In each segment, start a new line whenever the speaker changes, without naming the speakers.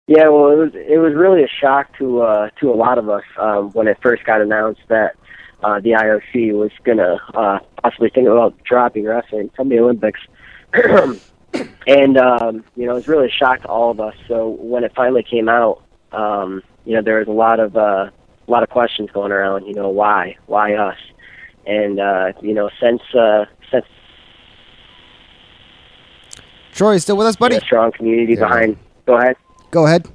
Yeah, well, it was really a shock to a lot of us when it first got announced that the IOC was gonna possibly think about dropping wrestling from the Olympics, and it was really a shock to all of us. So when it finally came out, there was a lot of questions going around. Why us? And since
Troy, you still with us, buddy?
a strong community behind. Go ahead.
Go ahead.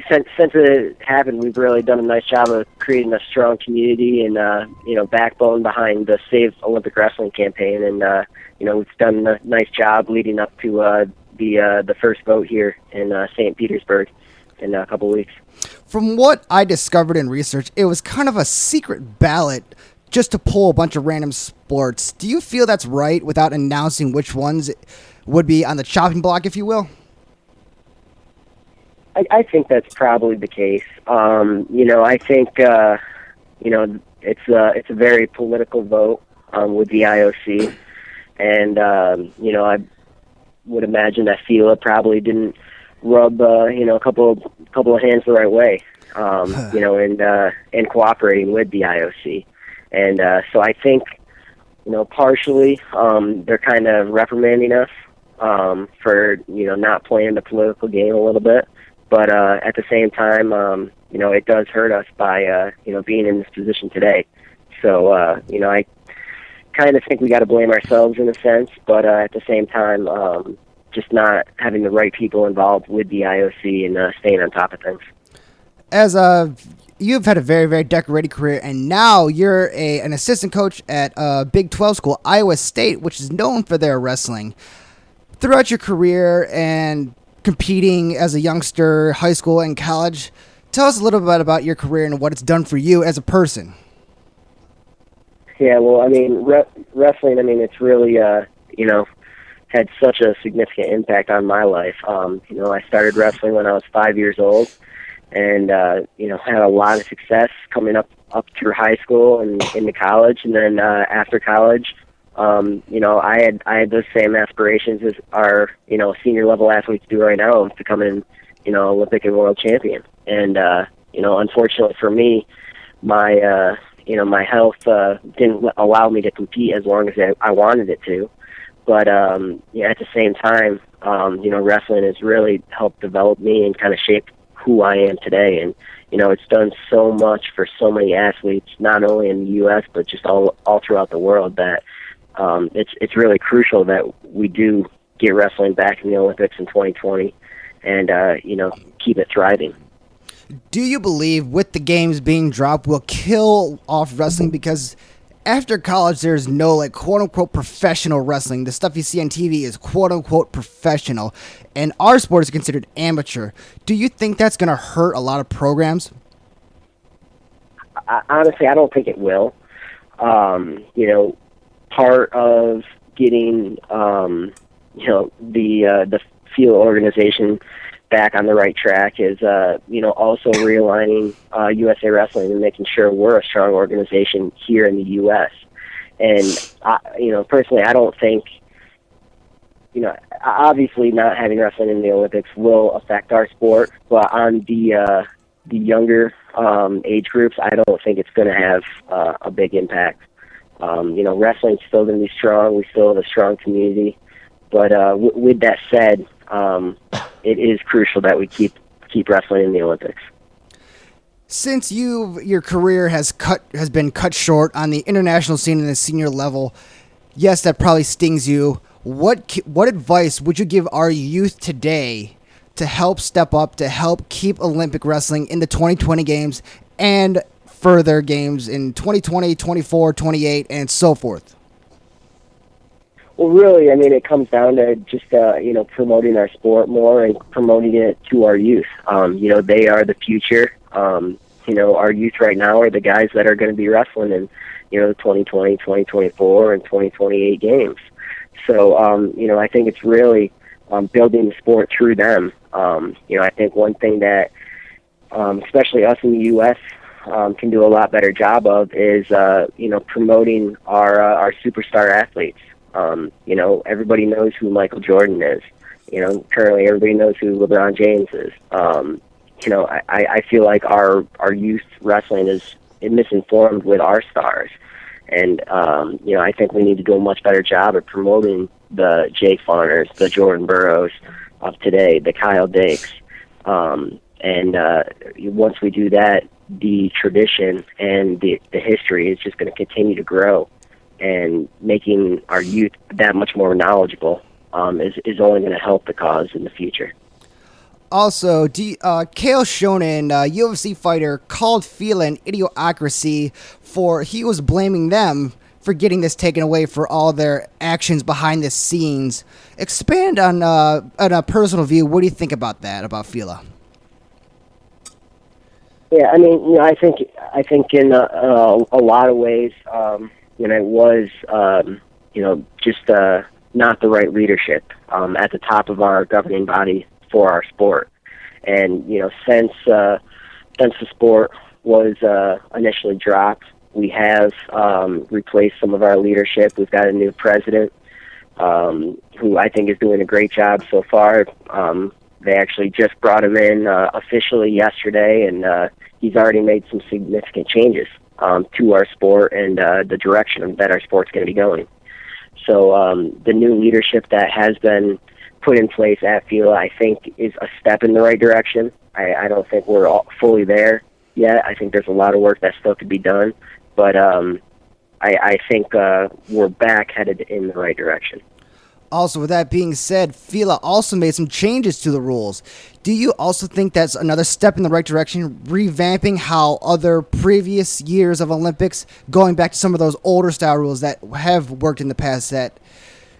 Since it happened, we've really done a nice job of creating a strong community and backbone behind the Save Olympic Wrestling campaign, and we've done a nice job leading up to the first vote here in St. Petersburg in a couple weeks.
From what I discovered in research, it was kind of a secret ballot just to pull a bunch of random sports. Do you feel that's right without announcing which ones would be on the chopping block, if you will?
I think that's probably the case. I think it's a very political vote with the IOC, and I would imagine that FILA probably didn't rub a couple of hands the right way, in cooperating with the IOC, and so I think partially they're kind of reprimanding us for not playing the political game a little bit. But at the same time, it does hurt us by, being in this position today. So, I kind of think we got to blame ourselves in a sense, but at the same time, just not having the right people involved with the IOC and staying on top of things.
As you've had a very, very decorated career, and now you're an assistant coach at a Big 12 school, Iowa State, which is known for their wrestling. Throughout your career and competing as a youngster, high school, and college, tell us a little bit about your career and what it's done for you as a person.
Yeah, well, wrestling, it's really, had such a significant impact on my life. I started wrestling when I was 5 years old, and, had a lot of success coming up through high school and into college, and then after college, I had those same aspirations as our, senior level athletes do right now of becoming, Olympic and world champion. And, unfortunately for me, my health didn't allow me to compete as long as I wanted it to. But, at the same time, wrestling has really helped develop me and kind of shape who I am today. And, it's done so much for so many athletes, not only in the U.S., but just all throughout the world, that it's really crucial that we do get wrestling back in the Olympics in 2020 and, keep it thriving.
Do you believe with the games being dropped will kill off wrestling? Because after college, there's no quote-unquote professional wrestling. The stuff you see on TV is quote-unquote professional, and our sport is considered amateur. Do you think that's going to hurt a lot of programs?
Honestly, I don't think it will. Part of getting, the field organization back on the right track is, also realigning USA Wrestling and making sure we're a strong organization here in the U.S. And, personally, I don't think, obviously not having wrestling in the Olympics will affect our sport, but on the younger age groups, I don't think it's going to have a big impact. Wrestling's still going to be strong. We still have a strong community. But with that said, it is crucial that we keep wrestling in the Olympics.
Since your career has been cut short on the international scene and the senior level, yes, that probably stings you. What advice would you give our youth today to help step up, to help keep Olympic wrestling in the 2020 games and further games in 2020, 24, 28, and so forth?
Well, really, it comes down to just, promoting our sport more and promoting it to our youth. They are the future. Our youth right now are the guys that are going to be wrestling in, the 2020, 2024, and 2028 games. So, I think it's really building the sport through them. I think one thing that, especially us in the U.S., can do a lot better job of is, promoting our superstar athletes. Everybody knows who Michael Jordan is. Currently everybody knows who LeBron James is. I feel like our youth wrestling is misinformed with our stars. And, I think we need to do a much better job of promoting the Jake Farners, the Jordan Burroughs of today, the Kyle Dakes. Once we do that, the tradition and the history is just going to continue to grow. And making our youth that much more knowledgeable is only going to help the cause in the future.
Also, Kale Shonin, UFC fighter, called Fila an idiocracy for he was blaming them for getting this taken away for all their actions behind the scenes. Expand on a personal view. What do you think about that, about Fila?
Yeah, I think in a lot of ways, it was, just not the right leadership at the top of our governing body for our sport. And, since the sport was initially dropped, we have replaced some of our leadership. We've got a new president who I think is doing a great job so far. They actually just brought him in officially yesterday, and he's already made some significant changes to our sport and the direction that our sport's going to be going. So the new leadership that has been put in place at FILA, I think, is a step in the right direction. I don't think we're fully there yet. I think there's a lot of work that still could be done, but I think we're back headed in the right direction.
Also, with that being said, FILA also made some changes to the rules. Do you also think that's another step in the right direction, revamping how other previous years of Olympics, going back to some of those older style rules that have worked in the past, that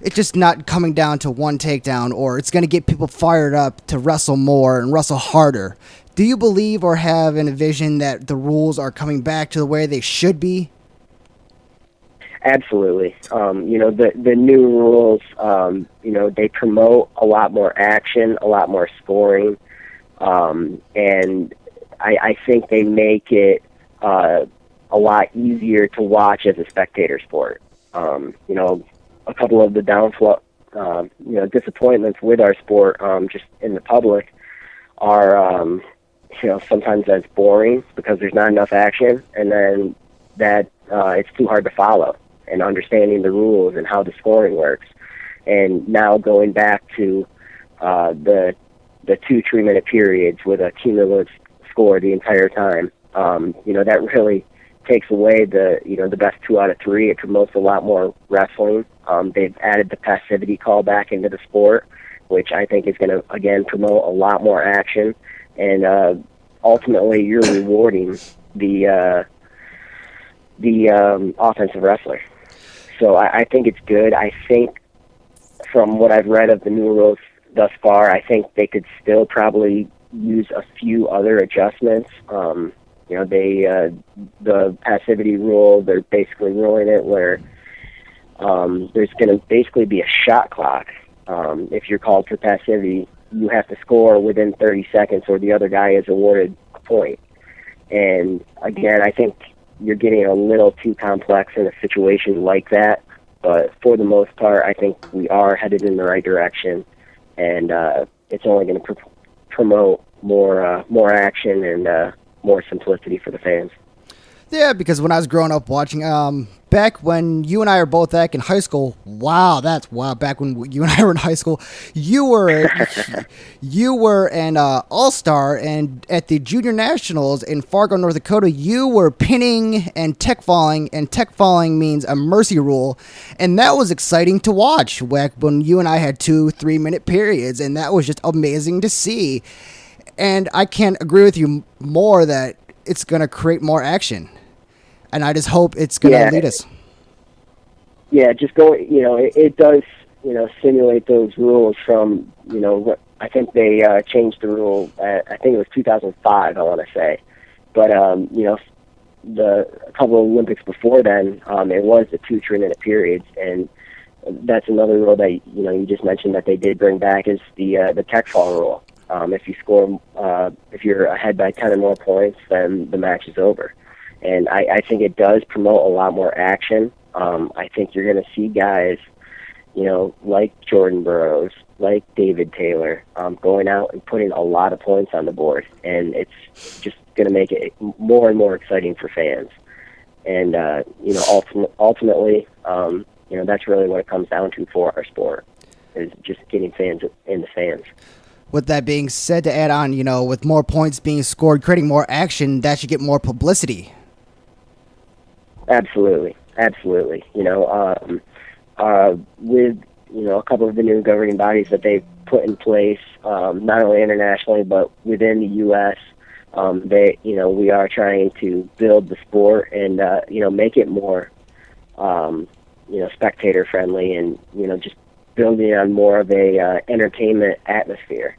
it's just not coming down to one takedown, or it's going to get people fired up to wrestle more and wrestle harder? Do you believe or have a vision that the rules are coming back to the way they should be?
Absolutely. The new rules, they promote a lot more action, a lot more scoring, and I think they make it a lot easier to watch as a spectator sport. A couple of the downfall, disappointments with our sport, just in the public, are, sometimes that's boring because there's not enough action, and then that it's too hard to follow. And understanding the rules and how the scoring works. And now going back to the 2 3-minute periods with a cumulative score the entire time, that really takes away the best 2 out of 3. It promotes a lot more wrestling. They've added the passivity call back into the sport, which I think is going to, again, promote a lot more action. And ultimately, you're rewarding the offensive wrestler. So I think it's good. I think from what I've read of the new rules thus far, I think they could still probably use a few other adjustments. The passivity rule, they're basically ruling it where there's going to basically be a shot clock. If you're called for passivity, you have to score within 30 seconds or the other guy is awarded a point. And again, I think you're getting a little too complex in a situation like that. But for the most part, I think we are headed in the right direction, and it's only going to promote more action and more simplicity for the fans.
Yeah, because when I was growing up watching, back when you and I were both back in high school, back when you and I were in high school, you were an all-star, and at the junior nationals in Fargo, North Dakota, you were pinning and tech falling means a mercy rule, and that was exciting to watch back when you and I had 2 3-minute periods, and that was just amazing to see. And I can't agree with you more that it's going to create more action. And I just hope it's going to lead us.
Yeah, just going, it does, simulate those rules from, I think they changed the rule, I think it was 2005, I want to say. But, a couple of Olympics before then, it was the 2 3-minute periods. And that's another rule that, you just mentioned that they did bring back is the tech fall rule. If you score, if you're ahead by 10 or more points, then the match is over. And I think it does promote a lot more action. I think you're going to see guys, like Jordan Burroughs, like David Taylor going out and putting a lot of points on the board, and it's just going to make it more and more exciting for fans. And ultimately, that's really what it comes down to for our sport, is just getting fans in the stands.
With that being said, to add on, with more points being scored, creating more action, that should get more publicity.
Absolutely. With a couple of the new governing bodies that they've put in place, not only internationally but within the U.S., we are trying to build the sport and make it more spectator friendly, and just building on more of a entertainment atmosphere.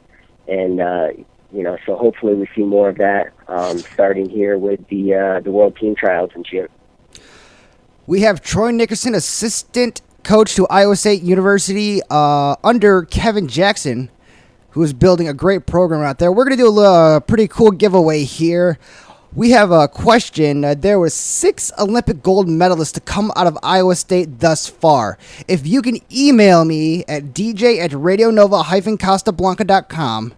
And so hopefully we see more of that starting here with the World Team Trials in June.
We have Troy Nickerson, assistant coach to Iowa State University under Kevin Jackson, who is building a great program out there. We're going to do a pretty cool giveaway here. We have a question. There were 6 Olympic gold medalists to come out of Iowa State thus far. If you can email me at dj@radionova-casablanca.com,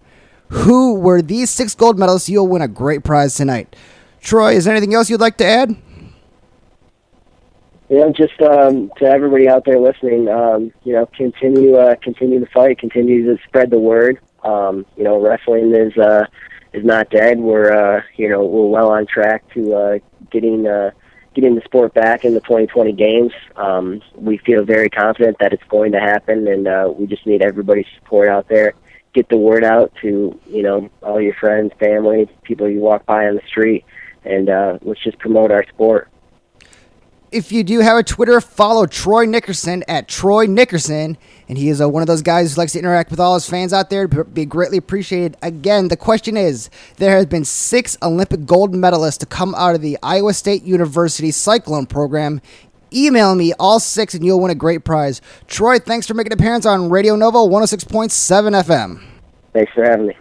who were these 6 gold medalists, you'll win a great prize tonight. Troy, is there anything else you'd like to add?
Just to everybody out there listening, continue the fight, continue to spread the word. Wrestling is not dead. We're well on track to getting the sport back in the 2020 games. We feel very confident that it's going to happen, and we just need everybody's support out there. Get the word out to all your friends, family, people you walk by on the street, and let's just promote our sport.
If you do have a Twitter, follow Troy Nickerson at Troy Nickerson. And he is one of those guys who likes to interact with all his fans out there. Be greatly appreciated. Again, the question is, there has been 6 Olympic gold medalists to come out of the Iowa State University Cyclone program. Email me all 6 and you'll win a great prize. Troy, thanks for making an appearance on Radio Nova 106.7 FM.
Thanks for having me.